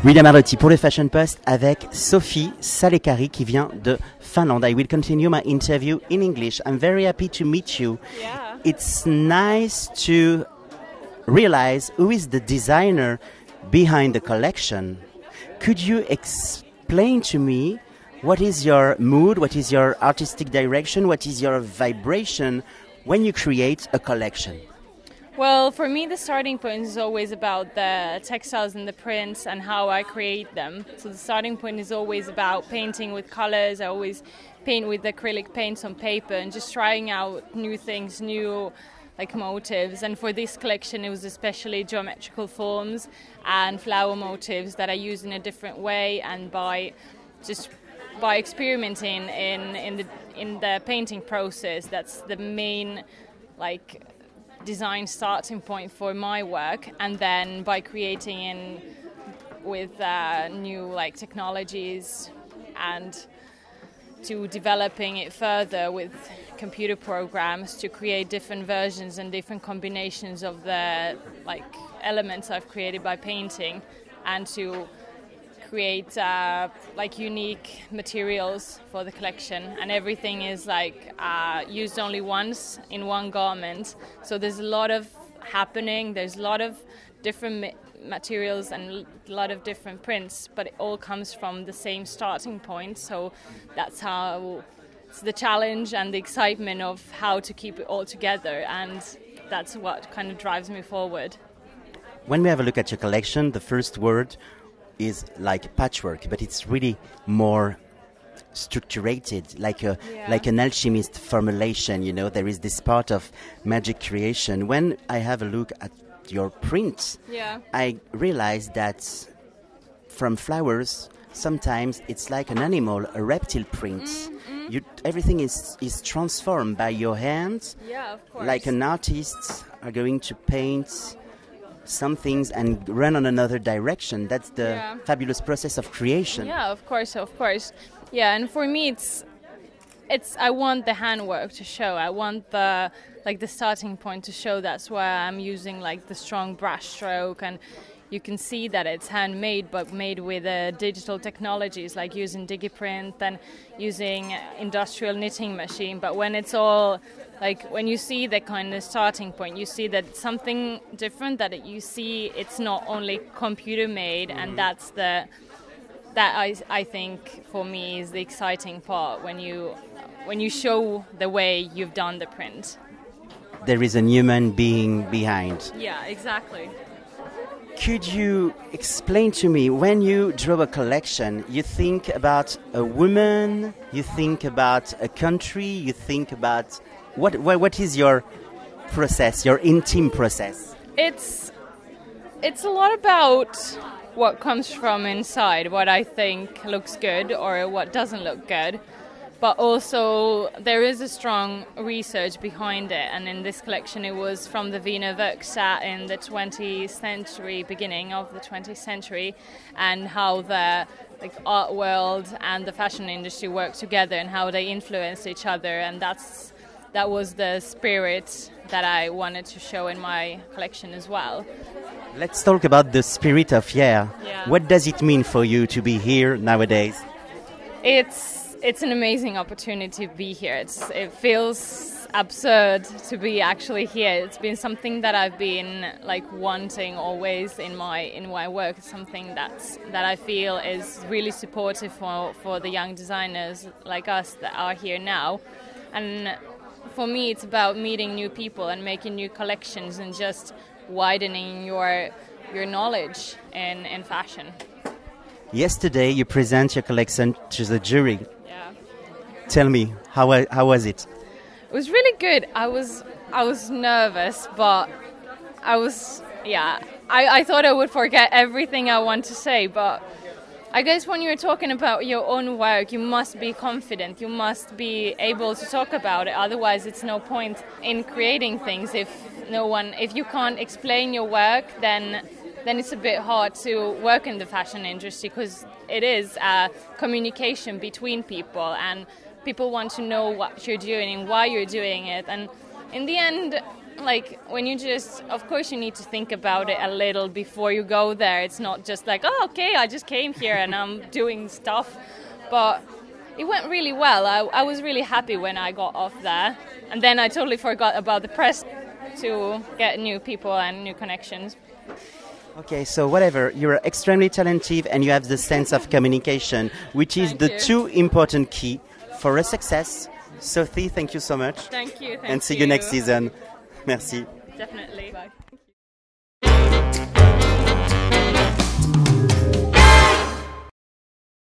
William Arlotti pour le Fashion Post avec Sophie Sa qui vient de Finlande. I will continue my interview in English. I'm very happy to meet you. Yeah. It's nice to realize who is the designer behind the collection. Could you explain to me what is your mood, what is your artistic direction, what is your vibration when you create a collection? Well, for me, the starting point is always about the textiles and the prints and how I create them. So the starting point is always about painting with colors. I always paint with acrylic paints on paper and just trying out new things, new motifs. And for this collection, it was especially geometrical forms and flower motifs that I use in a different way, and by experimenting in the painting process. That's the main design starting point for my work, and then by creating with new technologies and to developing it further with computer programs to create different versions and different combinations of the elements I've created by painting, and to create unique materials for the collection. And everything is used only once in one garment, so there's a lot of happening, there's a lot of different materials and a lot of different prints, but it all comes from the same starting point. So that's how it's the challenge and the excitement of how to keep it all together, and that's what kind of drives me forward. When we have a look at your collection, the first word is like patchwork, but it's really more structurated, like an alchemist formulation. You know, there is this part of magic creation. When I have a look at your prints, I realize that from flowers, sometimes it's like an animal, a reptile print. Everything is transformed by your hands. Yeah, of course. Like an artist are going to paint some things and run on another direction. That's the fabulous process of creation. Yeah, of course. Yeah, and for me, it's I want the handwork to show. I want the starting point to show. That's why I'm using the strong brush stroke, and you can see that it's handmade, but made with digital technologies, like using DigiPrint and using industrial knitting machine. But when it's all when you see the kind of starting point, you see that something different, that you see it's not only computer made, and that's that I think for me is the exciting part, when you show the way you've done the print. There is a human being behind. Yeah, exactly. Could you explain to me, when you draw a collection, you think about a woman, you think about a country, you think about what is your process, your intimate process? It's a lot about what comes from inside, what I think looks good or what doesn't look good. But also there is a strong research behind it, and in this collection it was from the Wiener Werkstatt in the 20th century, beginning of the 20th century, and how the art world and the fashion industry work together and how they influence each other, and that was the spirit that I wanted to show in my collection as well. Let's talk about the spirit of Hyères. Yeah. What does it mean for you to be here nowadays? It's an amazing opportunity to be here. It feels absurd to be actually here. It's been something that I've been wanting always in my work. It's something that I feel is really supportive for the young designers like us that are here now. And for me, it's about meeting new people and making new collections and just widening your knowledge in fashion. Yesterday, you present your collection to the jury. Yeah. Tell me, how was it? It was really good. I was nervous, but I thought I would forget everything I want to say, but I guess when you're talking about your own work, you must be confident. You must be able to talk about it. Otherwise, it's no point in creating things if you can't explain your work. Then it's a bit hard to work in the fashion industry, because it is a communication between people, and people want to know what you're doing and why you're doing it. And in the end, like when you just, of course you need to think about it a little before you go there. It's not just like, oh, okay, I just came here and I'm doing stuff. But it went really well. I was really happy when I got off there. And then I totally forgot about the press to get new people and new connections. Okay, so whatever, you're extremely talented and you have the sense of communication, which is the two important key for a success. Sophie, thank you so much. Thank you. And see you next season. Merci. Definitely. Bye.